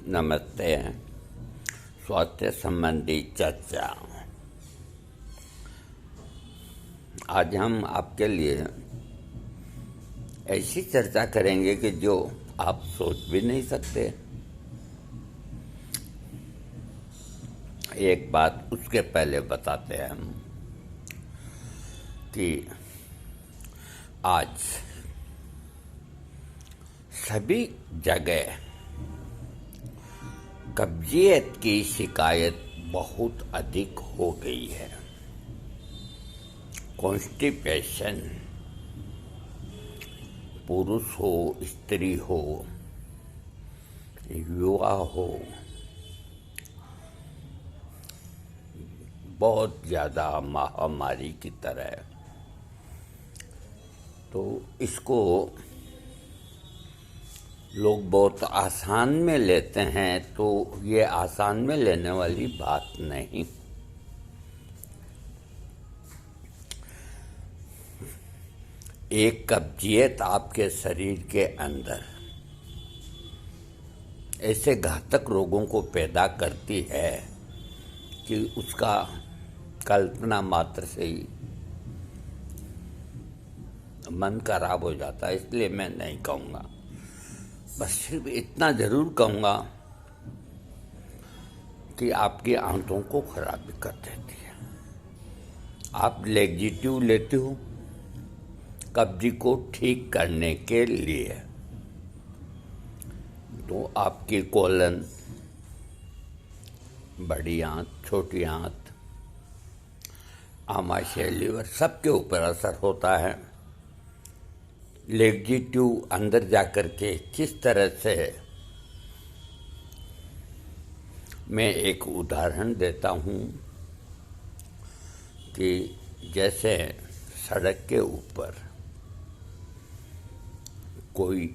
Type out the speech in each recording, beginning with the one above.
नमस्ते। स्वास्थ्य संबंधी चर्चा। आज हम आपके लिए ऐसी चर्चा करेंगे कि जो आप सोच भी नहीं सकते। एक बात उसके पहले बताते हैं हम कि आज सभी जगह कब्जियत की शिकायत बहुत अधिक हो गई है। कॉन्स्टिपेशन, पुरुष हो, स्त्री हो, युवा हो, बहुत ज़्यादा महामारी की तरह। तो इसको लोग बहुत आसान में लेते हैं, तो ये आसान में लेने वाली बात नहीं। एक कब्जियत आपके शरीर के अंदर ऐसे घातक रोगों को पैदा करती है कि उसका कल्पना मात्र से ही मन खराब हो जाता है। इसलिए मैं नहीं कहूँगा, बस सिर्फ इतना ज़रूर कहूँगा कि आपकी आंतों को खराब कर देती है। आप लेग्जिटिव लेते हो कब्जी को ठीक करने के लिए, तो आपकी कोलन, बड़ी आंत, छोटी आंत, आमाशय, लीवर, सबके ऊपर असर होता है। लेग्जिटिव अंदर जाकर के किस तरह से, मैं एक उदाहरण देता हूँ कि जैसे सड़क के ऊपर कोई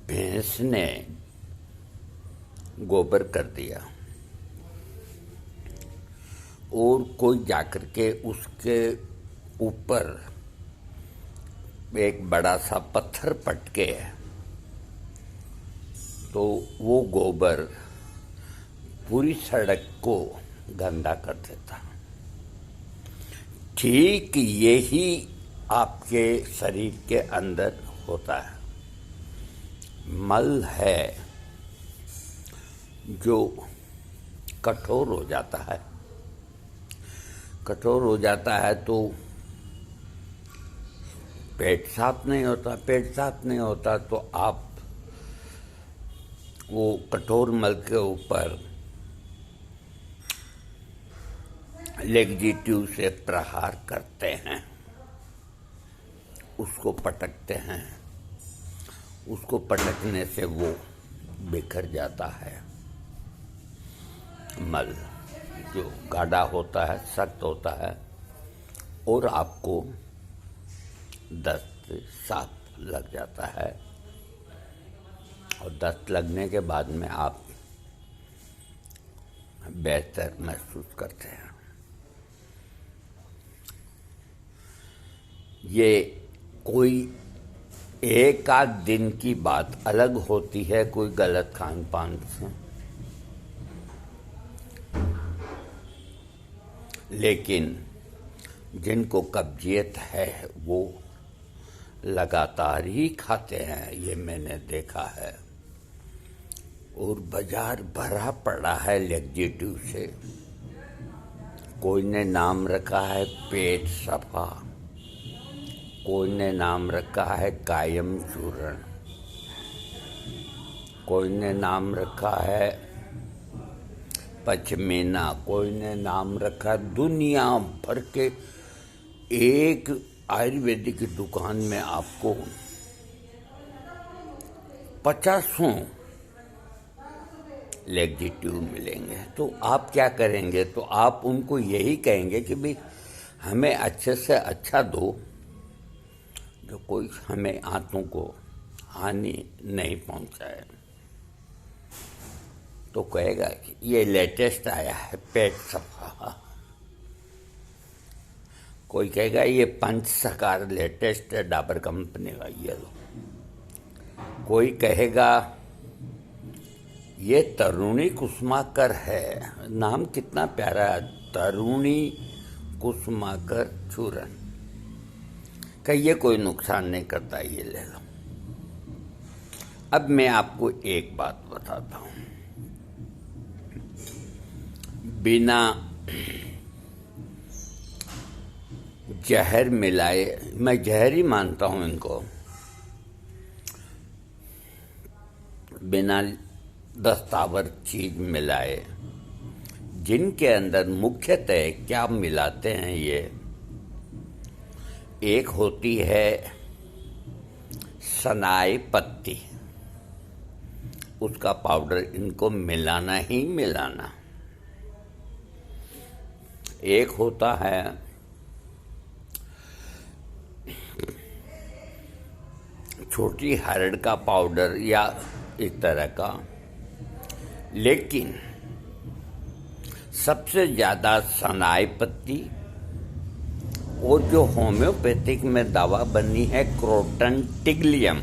भैंस ने गोबर कर दिया और कोई जाकर के उसके ऊपर एक बड़ा सा पत्थर पटके, तो वो गोबर पूरी सड़क को गंदा कर देता। ठीक यही आपके शरीर के अंदर होता है। मल है जो कठोर हो जाता है। कठोर हो जाता है तो पेट साफ नहीं होता। पेट साफ नहीं होता तो आप वो कठोर मल के ऊपर लेग्जिटिव से प्रहार करते हैं, उसको पटकते हैं। उसको पटकने से वो बिखर जाता है। मल जो गाढ़ा होता है, सख्त होता है, और आपको दस्त, सांप लग जाता है। और दस्त लगने के बाद में आप बेहतर महसूस करते हैं। ये कोई एक आध दिन की बात अलग होती है, कोई गलत खान पान से, लेकिन जिनको कब्जियत है वो लगातार ही खाते हैं, ये मैंने देखा है। और बाजार भरा पड़ा है लेग्जिटिव से। कोई ने नाम रखा है पेट सफा, कोई ने नाम रखा है कायम चूर्ण, कोई ने नाम रखा है पचमेना, कोई ने नाम रखा। दुनिया भर के एक आयुर्वेदिक की दुकान में आपको 50 लेग्जिटिव मिलेंगे। तो आप क्या करेंगे? तो आप उनको यही कहेंगे कि भाई हमें अच्छे से अच्छा दो, जो कोई हमें आंतों को हानि नहीं पहुंचाए। तो कहेगा कि ये लेटेस्ट आया है पेट सफा, कोई कहेगा ये पंचसकार लेटेस्ट है डाबर कंपनी का, ये लो। कोई कहेगा ये तरुणी कुसुमाकर है, नाम कितना प्यारा है, तरुणी कुसुमाकर चूर्ण। कहिए कोई नुकसान नहीं करता, ये ले लो। अब मैं आपको एक बात बताता हूँ, बिना जहर मिलाए, मैं जहर ही मानता हूँ इनको, बिना दस्तावर चीज मिलाए, जिनके अंदर मुख्यतः क्या मिलाते हैं ये, एक होती है सनाई पत्ती, उसका पाउडर इनको मिलाना ही मिलाना। एक होता है छोटी हरड़ का पाउडर या इस तरह का, लेकिन सबसे ज़्यादा सनाई पत्ती, और जो होम्योपैथिक में दवा बनी है क्रोटन टिग्लियम,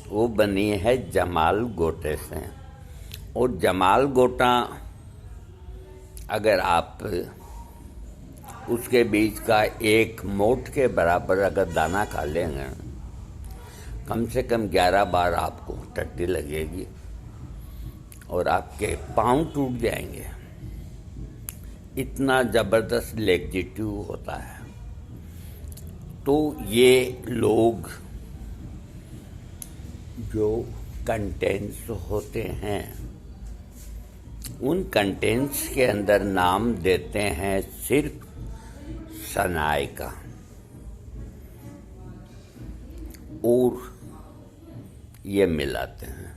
वो बनी है जमाल गोटे से। और जमाल गोटा अगर आप उसके बीच का एक मोठ के बराबर अगर दाना खा लेंगे, कम से कम 11 बार आपको टट्टी लगेगी और आपके पाँव टूट जाएंगे। इतना ज़बरदस्त लेक्जिटिव होता है। तो ये लोग जो कंटेंट्स होते हैं, उन कंटेंट्स के अंदर नाम देते हैं सिर्फ सनाई का, और ये मिलाते हैं।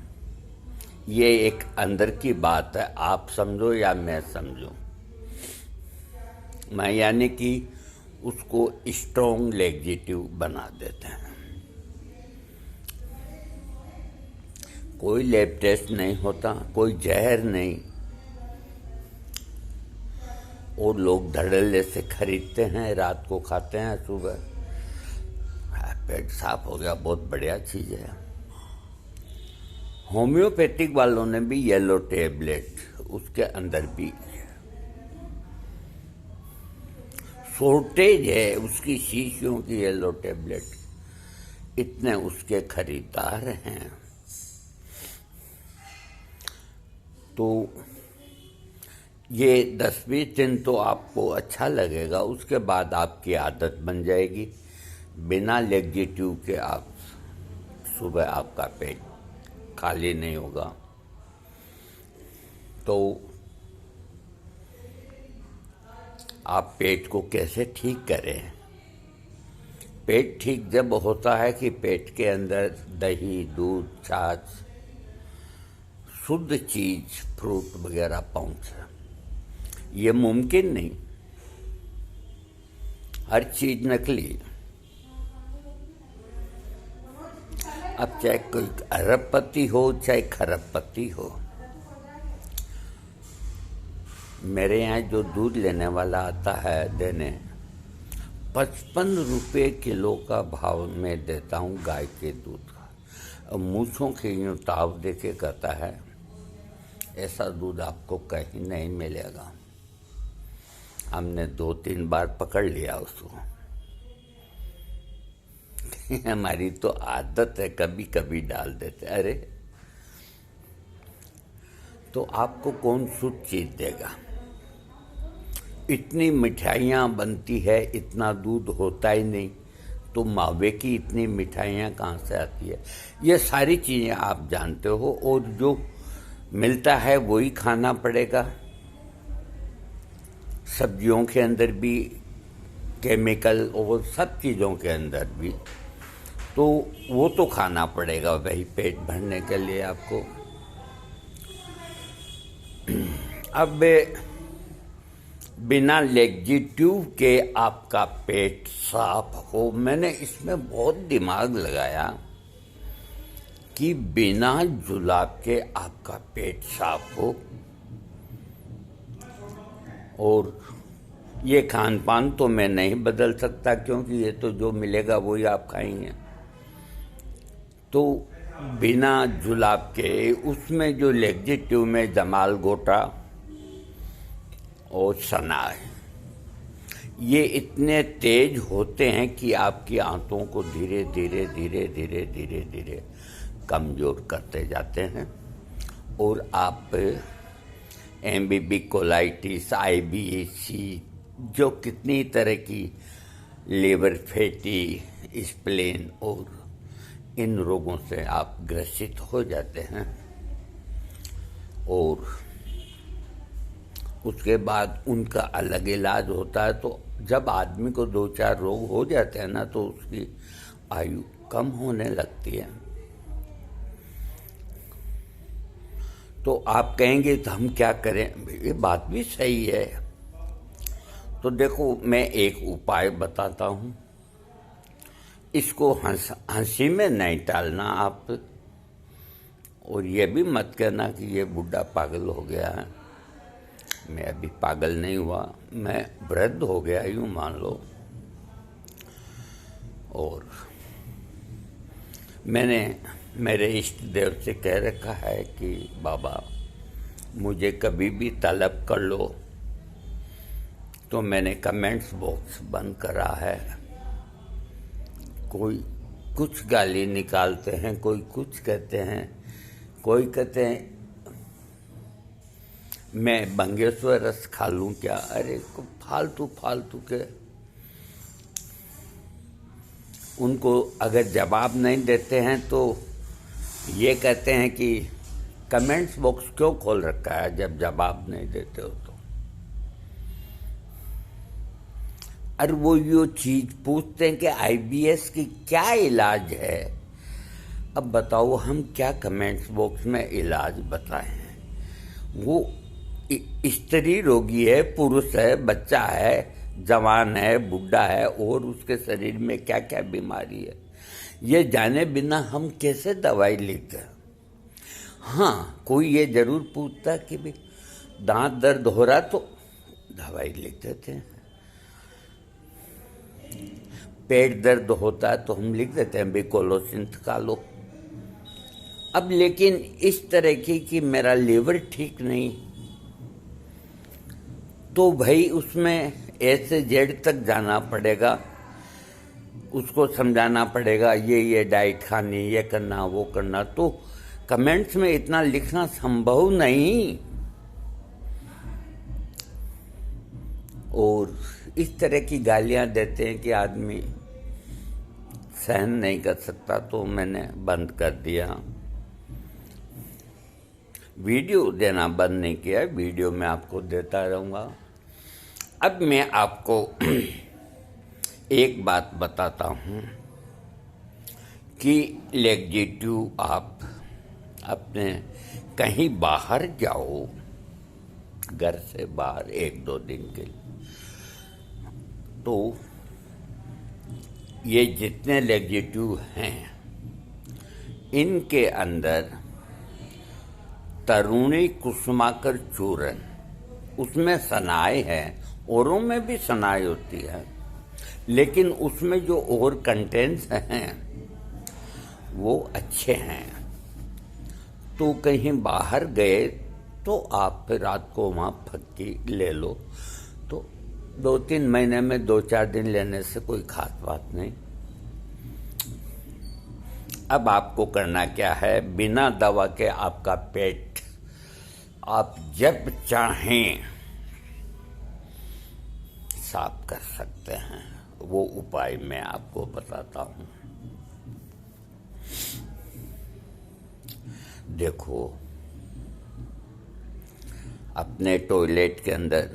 ये एक अंदर की बात है, आप समझो या मैं समझूं। मैं यानी कि उसको स्ट्रॉन्ग लेक्जिटिव बना देते हैं। कोई लैब टेस्ट नहीं होता, कोई जहर नहीं, और लोग धड़ल्ले से खरीदते हैं, रात को खाते हैं, सुबह पेट साफ हो गया, बहुत बढ़िया चीज़ है। होम्योपैथिक वालों ने भी येलो टेबलेट उसके अंदर भी शॉर्टेज है उसकी शीशियों की येलो टेबलेट, इतने उसके खरीदार हैं। तो ये 10-20 दिन तो आपको अच्छा लगेगा, उसके बाद आपकी आदत बन जाएगी। बिना लेक्जिटिव के आप सुबह आपका पेट खाली नहीं होगा। तो आप पेट को कैसे ठीक करें? पेट ठीक जब होता है कि पेट के अंदर दही, दूध, छाछ, शुद्ध चीज, फ्रूट वगैरह पहुंचे। ये मुमकिन नहीं, हर चीज नकली। अब चाहे कोई अरबपति हो चाहे खरबपति हो, मेरे यहाँ जो दूध लेने वाला आता है देने, 55 रुपये किलो का भाव में देता हूँ गाय के दूध का। अब मूछों के यूँ ताव दे के कहता है ऐसा दूध आपको कहीं नहीं मिलेगा। हमने 2-3 बार पकड़ लिया उसको। हमारी तो आदत है, कभी कभी डाल देते। अरे तो आपको कौन शुद्ध चीज देगा? इतनी मिठाइयाँ बनती है, इतना दूध होता ही नहीं, तो मावे की इतनी मिठाइयाँ कहाँ से आती है? ये सारी चीज़ें आप जानते हो, और जो मिलता है वही खाना पड़ेगा। सब्जियों के अंदर भी केमिकल, और सब चीज़ों के अंदर भी, तो वो तो खाना पड़ेगा भाई पेट भरने के लिए आपको। अब बिना लेक्जिटिव के आपका पेट साफ हो, मैंने इसमें बहुत दिमाग लगाया कि बिना जुलाब के आपका पेट साफ हो। और ये खान पान तो मैं नहीं बदल सकता, क्योंकि ये तो जो मिलेगा वही आप खाएंगे। तो बिना जुलाब के उसमें जो लेग्जिट्यूव में जमाल गोटा और सना है, ये इतने तेज होते हैं कि आपकी आंतों को धीरे धीरे धीरे धीरे धीरे धीरे कमज़ोर करते जाते हैं और आप एमबीबी कोलाइटिस, आईबीएसी, जो कितनी तरह की लिवर फैटी, स्प्लेन और इन रोगों से आप ग्रसित हो जाते हैं। और उसके बाद उनका अलग इलाज होता है। तो जब आदमी को 2-4 रोग हो जाते हैं ना, तो उसकी आयु कम होने लगती है। तो आप कहेंगे तो हम क्या करें? ये बात भी सही है। तो देखो, मैं एक उपाय बताता हूँ, इसको हंसी में नहीं टालना आप, और ये भी मत कहना कि ये बुढ़ा पागल हो गया है। मैं अभी पागल नहीं हुआ, मैं वृद्ध हो गया यूँ मान लो। और मैंने मेरे इष्ट देव से कह रखा है कि बाबा मुझे कभी भी तलब कर लो। तो मैंने कमेंट्स बॉक्स बंद करा है। कोई कुछ गाली निकालते हैं, कोई कुछ कहते हैं, कोई कहते हैं मैं बंगेश्वर रस खा लूँ क्या? अरे फालतू फालतू के। उनको अगर जवाब नहीं देते हैं तो ये कहते हैं कि कमेंट्स बॉक्स क्यों खोल रखा है जब जवाब नहीं देते हो तो। और वो यो चीज पूछते हैं कि आईबीएस की क्या इलाज है। अब बताओ हम क्या कमेंट्स बॉक्स में इलाज बताएं? वो स्त्री रोगी है, पुरुष है, बच्चा है, जवान है, बुढ़ा है, और उसके शरीर में क्या क्या बीमारी है, ये जाने बिना हम कैसे दवाई लिखते हैं? हाँ, कोई ये जरूर पूछता कि भी दांत दर्द हो रहा तो दवाई लिख देते हैं, पेट दर्द होता है तो हम लिख देते हैं बिकोलोसिंथ खा लो। अब लेकिन इस तरह की मेरा लीवर ठीक नहीं, तो भाई उसमें ऐसे जेड तक जाना पड़ेगा, उसको समझाना पड़ेगा ये डाइट खानी, ये करना, वो करना। तो कमेंट्स में इतना लिखना संभव नहीं। और इस तरह की गालियां देते हैं कि आदमी सहन नहीं कर सकता, तो मैंने बंद कर दिया। वीडियो देना बंद नहीं किया, वीडियो मैं आपको देता रहूँगा। अब मैं आपको एक बात बताता हूँ कि लेग्जिट्यूव आप अपने कहीं बाहर जाओ, घर से बाहर 1-2 दिन के लिए, तो ये जितने लेग्जिट्यूव हैं इनके अंदर तरुणी कुसुमाकर चूर्ण, उसमें सनाई है, औरों में भी सनाई होती है, लेकिन उसमें जो और कंटेंट्स हैं वो अच्छे हैं। तो कहीं बाहर गए तो आप फिर रात को वहाँ फक्की ले लो, तो 2-3 महीने में 2-4 दिन लेने से कोई खास बात नहीं। अब आपको करना क्या है, बिना दवा के आपका पेट आप जब चाहें साफ कर सकते हैं। वो उपाय मैं आपको बताता हूँ। देखो, अपने टॉयलेट के अंदर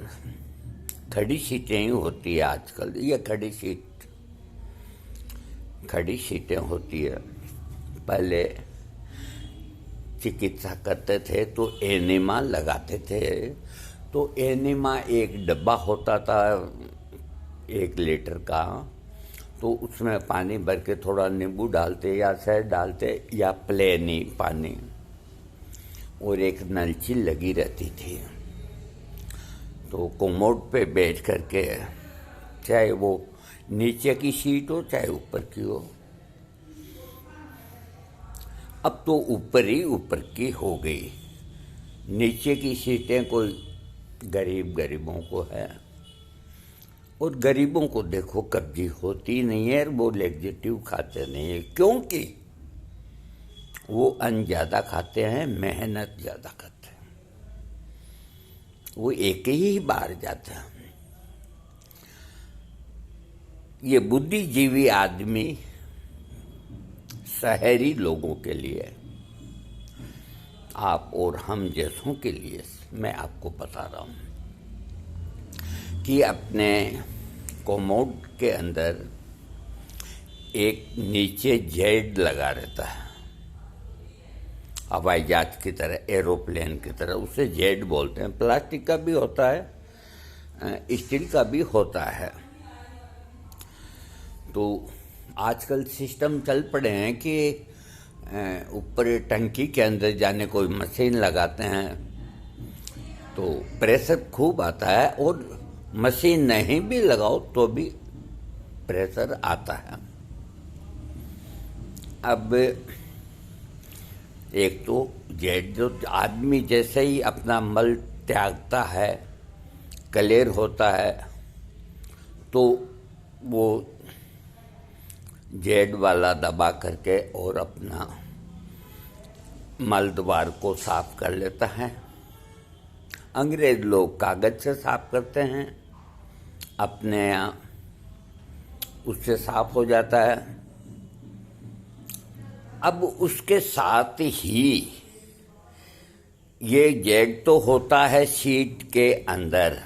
खड़ी सीटें ही होती है आजकल। ये खड़ी सीटें होती है। पहले चिकित्सा करते थे तो एनिमा लगाते थे। तो एनिमा एक डब्बा होता था 1 लीटर का, तो उसमें पानी भर के थोड़ा नींबू डालते या शहद डालते या प्लेन ही पानी, और एक नलची लगी रहती थी। तो कोमोड पे बैठ करके, चाहे वो नीचे की सीट हो चाहे ऊपर की हो, अब तो ऊपर ही ऊपर की हो गई, नीचे की सीटें कोई गरीबों को है, और गरीबों को देखो कब्जी होती नहीं है, वो लेग्जिटिव खाते नहीं है, क्योंकि वो अन्न ज़्यादा खाते हैं, मेहनत ज़्यादा करते हैं, वो एक ही बार जाते हैं। ये बुद्धिजीवी आदमी शहरी लोगों के लिए, आप और हम जैसों के लिए मैं आपको बता रहा हूँ कि अपने कोमोड के अंदर एक नीचे जेड लगा रहता है, हवाई जहाज की तरह, एरोप्लेन की तरह, उसे जेड बोलते हैं। प्लास्टिक का भी होता है, स्टील का भी होता है। तो आजकल सिस्टम चल पड़े हैं कि ऊपर टंकी के अंदर जाने कोई मशीन लगाते हैं तो प्रेशर खूब आता है, और मशीन नहीं भी लगाओ तो भी प्रेशर आता है। अब एक तो जेड, जो आदमी जैसे ही अपना मल त्यागता है, क्लियर होता है, तो वो जेड वाला दबा करके और अपना मल द्वार को साफ कर लेता है। अंग्रेज लोग कागज से साफ करते हैं, अपने यहाँ उससे साफ हो जाता है। अब उसके साथ ही ये जेड तो होता है सीट के अंदर,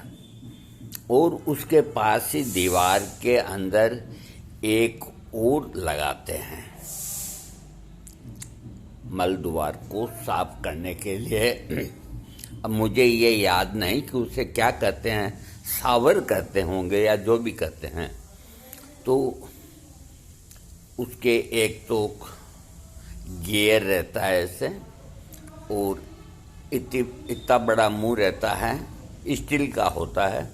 और उसके पास ही दीवार के अंदर एक और लगाते हैं मल द्वार को साफ करने के लिए। अब मुझे ये याद नहीं कि उसे क्या कहते हैं, सावर कहते होंगे या जो भी कहते हैं। तो उसके एक तो गियर रहता है ऐसे, और इतना बड़ा मुंह रहता है, स्टील का होता है,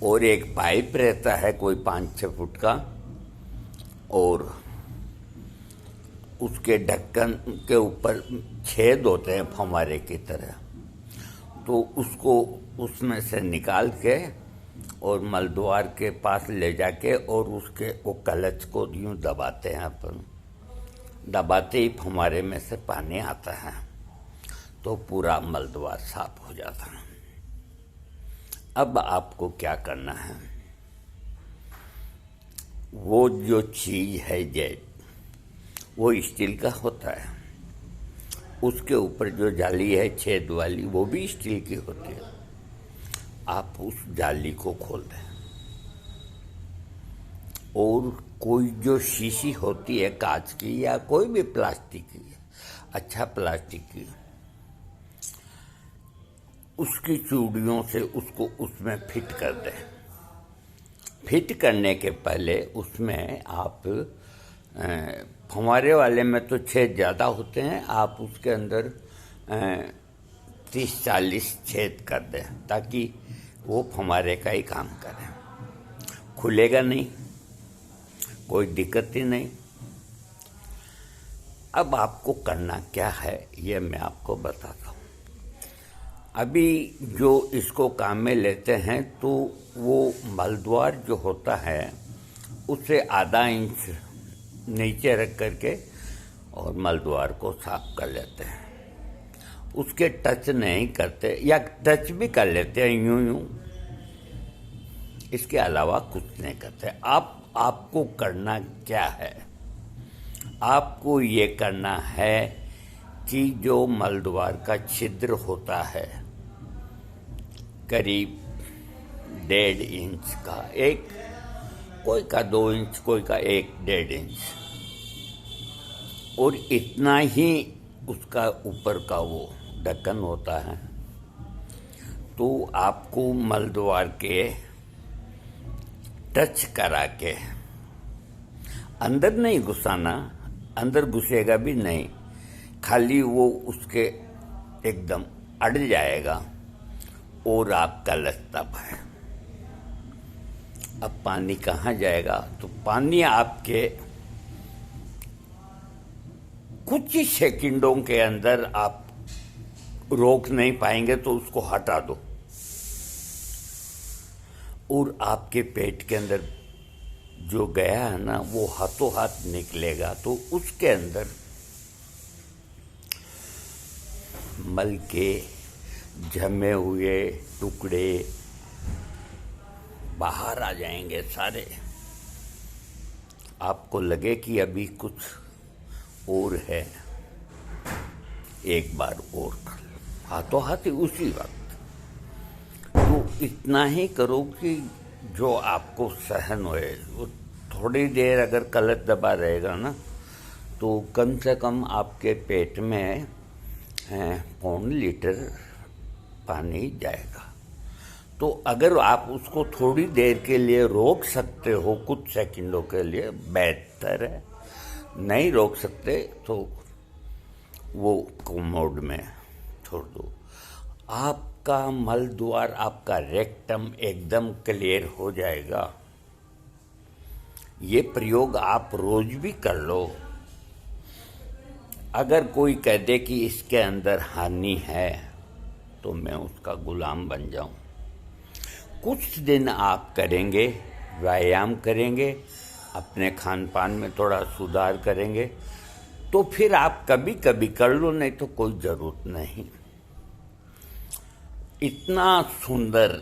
और एक पाइप रहता है कोई 5-6 फुट का, और उसके ढक्कन के ऊपर छेद होते हैं फव्वारे की तरह। तो उसको उसमें से निकाल के और मलद्वार के पास ले जाके और उसके वो कलच को यूँ दबाते हैं अपन, दबाते ही फव्वारे में से पानी आता है, तो पूरा मलद्वार साफ हो जाता है। अब आपको क्या करना है, वो जो चीज़ है जेड, वो स्टील का होता है, उसके ऊपर जो जाली है छेद वाली, वो भी स्टील की होती है। आप उस जाली को खोल दें, और कोई जो शीशी होती है कांच की या कोई भी प्लास्टिक की, अच्छा प्लास्टिक की, उसकी चूड़ियों से उसको उसमें फिट कर दें। फिट करने के पहले उसमें आप फव्वारे वाले में तो छेद ज़्यादा होते हैं, आप उसके अंदर 30-40 छेद कर दें, ताकि वो फव्वारे का ही काम करे, खुलेगा नहीं, कोई दिक्कत ही नहीं। अब आपको करना क्या है ये मैं आपको बताता हूँ। अभी जो इसको काम में लेते हैं तो वो मलद्वार जो होता है उसे आधा इंच नीचे रख करके और मलद्वार को साफ कर लेते हैं। उसके टच नहीं करते, या टच भी कर लेते हैं यूं यूं, इसके अलावा कुछ नहीं करते। आपको करना क्या है, आपको ये करना है कि जो मलद्वार का छिद्र होता है करीब 1.5 इंच का, एक कोई का 2 इंच, कोई का 1-1.5 इंच, और इतना ही उसका ऊपर का वो ढक्कन होता है, तो आपको मलद्वार के टच करा के, अंदर नहीं घुसाना, अंदर घुसेगा भी नहीं, खाली वो उसके एकदम अड़ जाएगा और आपका लस्तब है। अब पानी कहाँ जाएगा, तो पानी आपके कुछ ही सेकंडों के अंदर आप रोक नहीं पाएंगे तो उसको हटा दो और आपके पेट के अंदर जो गया है ना वो हाथों हाथ निकलेगा, तो उसके अंदर मल के जमे हुए टुकड़े बाहर आ जाएंगे सारे। आपको लगे कि अभी कुछ और है, एक बार और कर लो, हाथों हाथ ही उसी वक्त। तो इतना ही करो कि जो आपको सहन होए। वो थोड़ी देर अगर गलत दबा रहेगा ना तो कम से कम आपके पेट में 1.25 लीटर पानी जाएगा। तो अगर आप उसको थोड़ी देर के लिए रोक सकते हो, कुछ सेकंडों के लिए, बेहतर है। नहीं रोक सकते तो वो कोमोड में छोड़ दो। आपका मल द्वार, आपका रेक्टम एकदम क्लियर हो जाएगा। ये प्रयोग आप रोज भी कर लो। अगर कोई कह दे कि इसके अंदर हानि है तो मैं उसका गुलाम बन जाऊं। कुछ दिन आप करेंगे, व्यायाम करेंगे, अपने खान पान में थोड़ा सुधार करेंगे तो फिर आप कभी कभी कर लो, नहीं तो कोई जरूरत नहीं। इतना सुंदर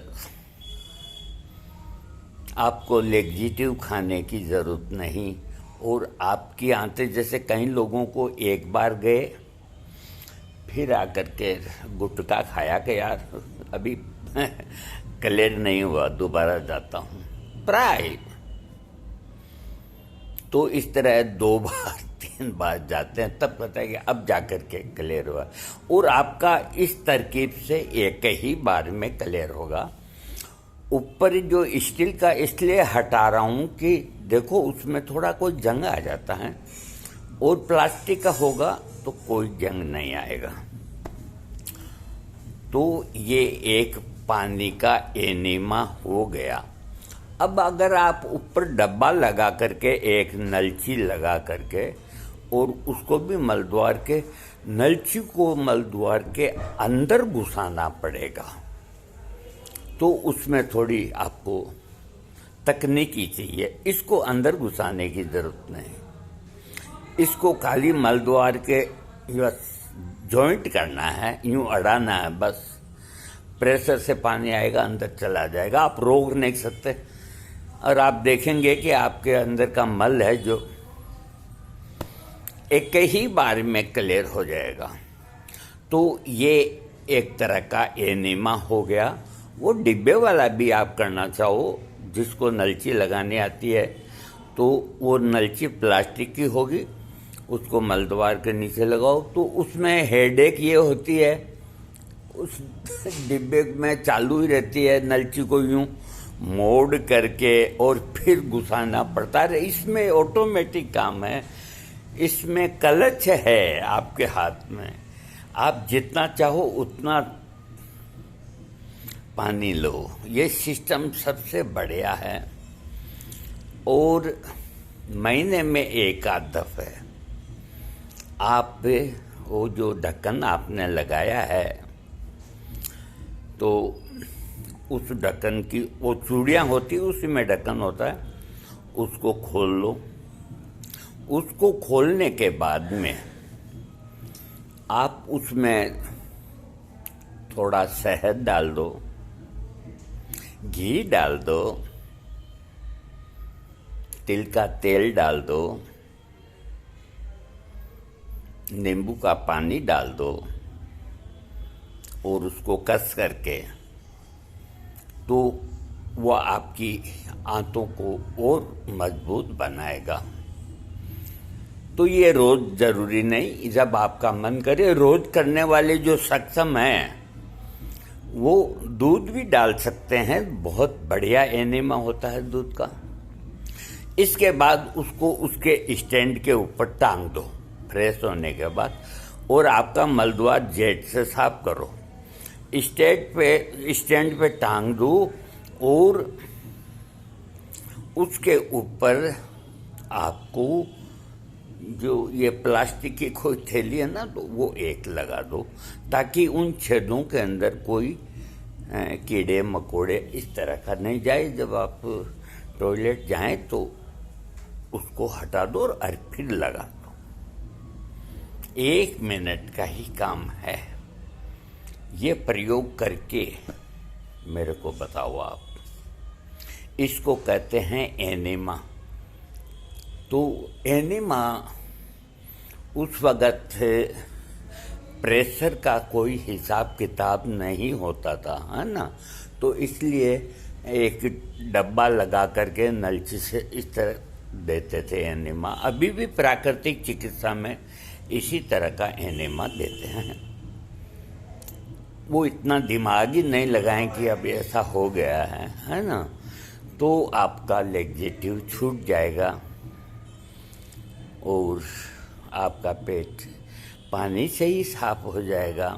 आपको लेग्जिटिव खाने की जरूरत नहीं। और आपकी आंतें, जैसे कई लोगों को एक बार गए फिर आकर के गुटखा खाया कि यार अभी क्लियर नहीं हुआ, दोबारा जाता हूं, प्राय तो इस तरह 2 बार 3 बार जाते हैं, तब पता है कि अब जाकर के क्लियर हुआ। और आपका इस तरकीब से एक ही बार में क्लियर होगा। ऊपर जो स्टील का इसलिए हटा रहा हूं कि देखो उसमें थोड़ा कोई जंग आ जाता है, और प्लास्टिक का होगा तो कोई जंग नहीं आएगा। तो ये एक पानी का एनीमा हो गया। अब अगर आप ऊपर डब्बा लगा करके, एक नलची लगा करके, और उसको भी मलद्वार के, नलची को मलद्वार के अंदर घुसाना पड़ेगा, तो उसमें थोड़ी आपको तकनीकी चाहिए। इसको अंदर घुसाने की जरूरत नहीं। इसको खाली मलद्वार के जॉइंट करना है, यूं अड़ाना है बस। प्रेशर से पानी आएगा, अंदर चला जाएगा, आप रोक नहीं सकते। और आप देखेंगे कि आपके अंदर का मल है जो एक ही बार में क्लियर हो जाएगा। तो ये एक तरह का एनीमा हो गया। वो डिब्बे वाला भी आप करना चाहो, जिसको नलची लगानी आती है, तो वो नलची प्लास्टिक की होगी, उसको मलद्वार के नीचे लगाओ, तो उसमें हेडेक ये होती है, उस डिब्बे में चालू ही रहती है, नलची को यूं मोड़ करके और फिर घुसाना पड़ता है। इसमें ऑटोमेटिक काम है, इसमें क्लच है आपके हाथ में, आप जितना चाहो उतना पानी लो। ये सिस्टम सबसे बढ़िया है। और महीने में एक आध दफे आप वो जो ढक्कन आपने लगाया है, तो उस ढक्कन की वो चूड़ियाँ होती, उसी में ढक्कन होता है, उसको खोल लो। उसको खोलने के बाद में आप उसमें थोड़ा शहद डाल दो, घी डाल दो, तिल का तेल डाल दो, नींबू का पानी डाल दो, और उसको कस करके, तो वह आपकी आंतों को और मजबूत बनाएगा। तो ये रोज जरूरी नहीं, जब आपका मन करे। रोज करने वाले जो सक्षम हैं वो दूध भी डाल सकते हैं, बहुत बढ़िया एनीमा होता है दूध का। इसके बाद उसको उसके स्टैंड के ऊपर टांग दो फ्रेश होने के बाद, और आपका मलद्वार जेट से साफ करो। स्टैंड पे टांग दो, और उसके ऊपर आपको जो ये प्लास्टिक की कोई थैली है ना, तो वो एक लगा दो, ताकि उन छेदों के अंदर कोई कीड़े मकोड़े इस तरह का नहीं जाए। जब आप टॉयलेट जाएं तो उसको हटा दो और फिर लगा दो। 1 मिनट का ही काम है। ये प्रयोग करके मेरे को बताओ आप। इसको कहते हैं एनेमा। तो एनेमा उस वक़्त प्रेशर का कोई हिसाब किताब नहीं होता था, है ना। तो इसलिए एक डब्बा लगा करके नलची से इस तरह देते थे एनेमा। अभी भी प्राकृतिक चिकित्सा में इसी तरह का एनेमा देते हैं। वो इतना दिमागी नहीं लगाएं कि अब ऐसा हो गया है ना। तो आपका लैक्सेटिव छूट जाएगा और आपका पेट पानी से ही साफ हो जाएगा।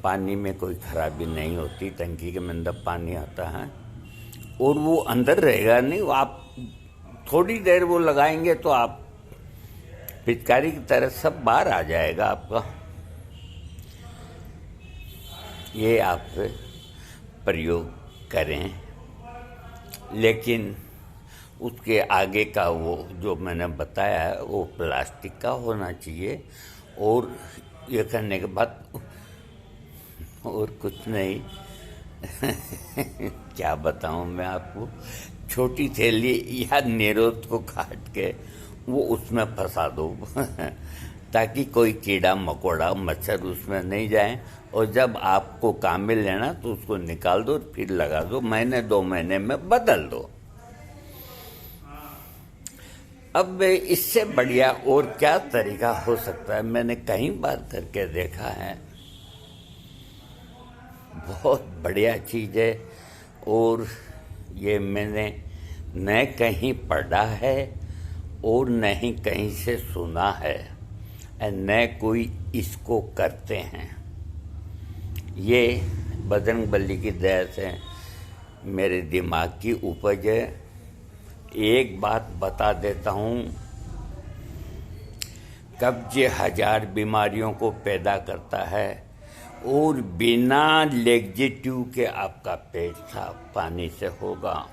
पानी में कोई खराबी नहीं होती, टंकी के अंदर पानी आता है और वो अंदर रहेगा नहीं। वो आप थोड़ी देर वो लगाएंगे तो आप पिचकारी की तरह सब बाहर आ जाएगा आपका। ये आप प्रयोग करें, लेकिन उसके आगे का वो जो मैंने बताया है वो प्लास्टिक का होना चाहिए। और ये करने के बाद और कुछ नहीं क्या बताऊं मैं आपको। छोटी थैली या नेरोद को काट के वो उसमें फंसा दो ताकि कोई कीड़ा मकोड़ा मच्छर उसमें नहीं जाए। और जब आपको काम में लेना तो उसको निकाल दो, फिर लगा दो। महीने 2 महीने में बदल दो। अब इससे बढ़िया और क्या तरीका हो सकता है। मैंने कई बार करके देखा है, बहुत बढ़िया चीज़ है। और ये मैंने न कहीं पढ़ा है और न ही कहीं से सुना है, न कोई इसको करते हैं। ये बजरंगबली की दया से मेरे दिमाग की उपज है। एक बात बता देता हूँ, कब्ज 1000 बीमारियों को पैदा करता है और बिना लैक्सेटिव के आपका पेट साफ पानी से होगा।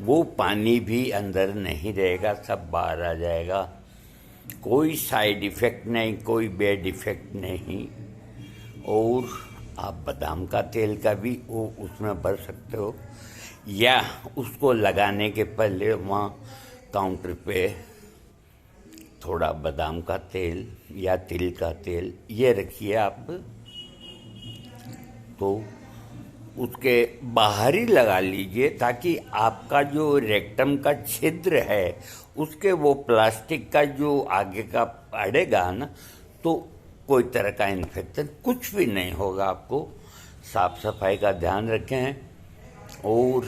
वो पानी भी अंदर नहीं रहेगा, सब बाहर आ जाएगा। कोई साइड इफ़ेक्ट नहीं, कोई बैड इफ़ेक्ट नहीं। और आप बादाम का तेल का भी वो उसमें भर सकते हो, या उसको लगाने के पहले वहाँ काउंटर पे थोड़ा बादाम का तेल या तिल का तेल ये रखिए आप। तो उसके बाहर ही लगा लीजिए, ताकि आपका जो रेक्टम का छिद्र है उसके वो प्लास्टिक का जो आगे का अड़ेगा ना, तो कोई तरह का इन्फेक्शन कुछ भी नहीं होगा। आपको साफ सफाई का ध्यान रखें। और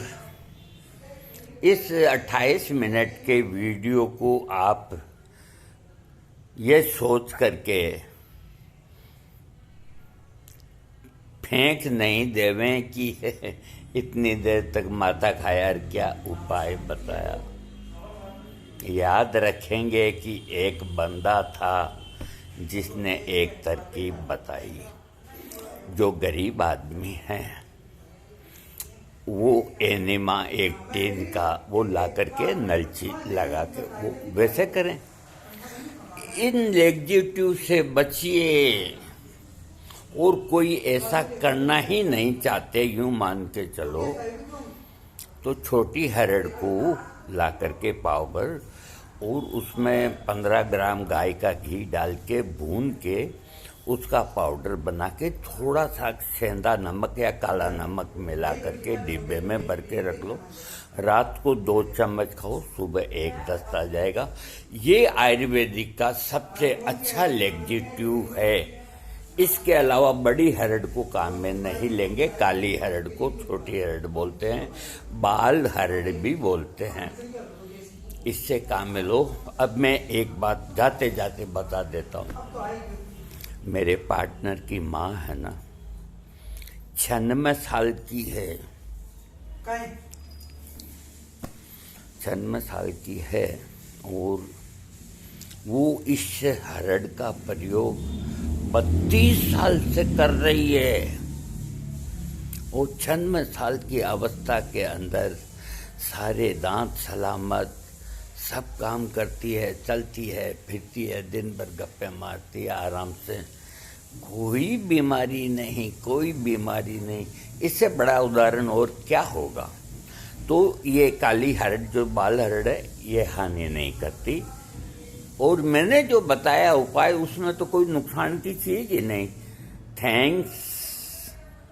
इस 28 मिनट के वीडियो को आप ये सोच करके फेंक नहीं देवें कि इतनी देर तक माथा खाया और क्या उपाय बताया। याद रखेंगे कि एक बंदा था जिसने एक तरकीब बताई। जो गरीब आदमी है वो एनेमा एक टीन का वो ला करके नलची लगा के वो वैसे करें। इन लैक्सेटिव से बचिए। और कोई ऐसा करना ही नहीं चाहते, यूं मान के चलो, तो छोटी हरड़ को ला करके पाव भर और उसमें 15 ग्राम गाय का घी डाल के भून के उसका पाउडर बना के थोड़ा सा सेंधा नमक या काला नमक मिला करके डिब्बे में भर के रख लो। रात को 2 चम्मच खाओ, सुबह 1 दस्त आ जाएगा। ये आयुर्वेदिक का सबसे अच्छा लैक्सेटिव है। इसके अलावा बड़ी हरड़ को काम में नहीं लेंगे। काली हरड़ को छोटी हरड़ बोलते हैं, बाल हरड़ भी बोलते हैं। इससे काम में लो। अब मैं एक बात जाते जाते बता देता हूँ। मेरे पार्टनर की माँ है ना, 96 साल की है। 96 साल की है और वो इस हरड़ का प्रयोग 32 साल से कर रही है। वो 96 साल की अवस्था के अंदर सारे दांत सलामत, सब काम करती है, चलती है, फिरती है, दिन भर गप्पे मारती है आराम से, कोई बीमारी नहीं, कोई बीमारी नहीं। इससे बड़ा उदाहरण और क्या होगा। तो ये काली हरड़ जो बाल हरड़ है ये हानि नहीं करती, और मैंने जो बताया उपाय उसमें तो कोई नुकसान की चीज ही नहीं। थैंक्स।